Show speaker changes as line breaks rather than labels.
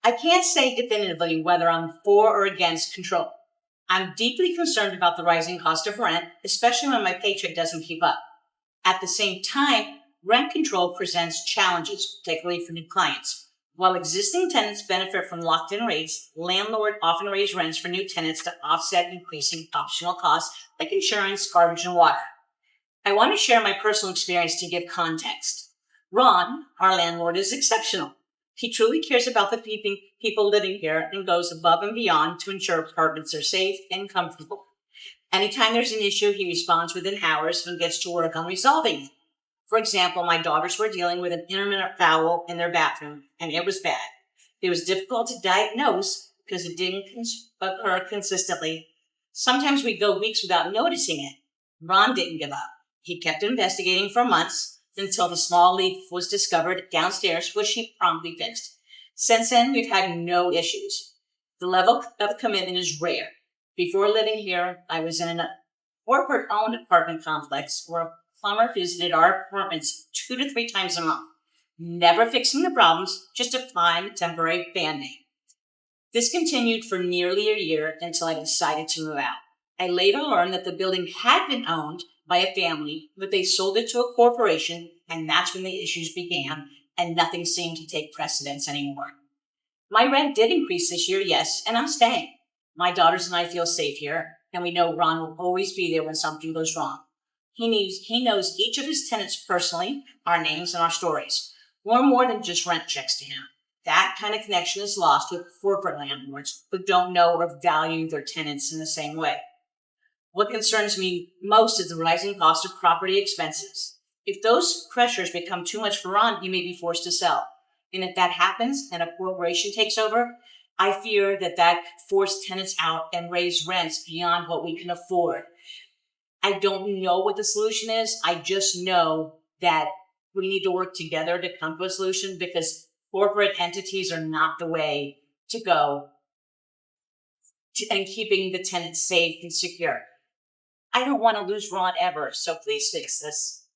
I can't say definitively whether I'm for or against control. I'm deeply concerned about the rising cost of rent, especially when my paycheck doesn't keep up. At the same time, rent control presents challenges, particularly for new clients. While existing tenants benefit from locked-in rates, landlords often raise rents for new tenants to offset increasing optional costs like insurance, garbage, and water. I want to share my personal experience to give context. Ron, our landlord, is exceptional. He truly cares about the people living here and goes above and beyond to ensure apartments are safe and comfortable. Anytime there's an issue, he responds within hours and gets to work on resolving it. For example, my daughters were dealing with an intermittent foul in their bathroom, and it was bad. It was difficult to diagnose because it didn't occur consistently. Sometimes we'd go weeks without noticing it. Ron didn't give up. He kept investigating for months until the small leak was discovered downstairs, which he promptly fixed. Since then, we've had no issues. The level of commitment is rare. Before living here, I was in a corporate-owned apartment complex where a plumber visited our apartments 2 to 3 times a month, never fixing the problems, just applying a temporary Band-Aid. This continued for nearly a year until I decided to move out. I later learned that the building had been owned by a family, but they sold it to a corporation, and that's when the issues began, and nothing seemed to take precedence anymore. My rent did increase this year, yes, and I'm staying. My daughters and I feel safe here, and we know Ron will always be there when something goes wrong. He knows each of his tenants personally, our names and our stories. We're more than just rent checks to him. That kind of connection is lost with corporate landlords who don't know or value their tenants in the same way. What concerns me most is the rising cost of property expenses. If those pressures become too much for Ron, he may be forced to sell. And if that happens and a corporation takes over, I fear that force tenants out and raise rents beyond what we can afford. I don't know what the solution is. I just know that we need to work together to come to a solution because corporate entities are not the way to go and keeping the tenants safe and secure. I don't want to lose Ron ever, so please fix this.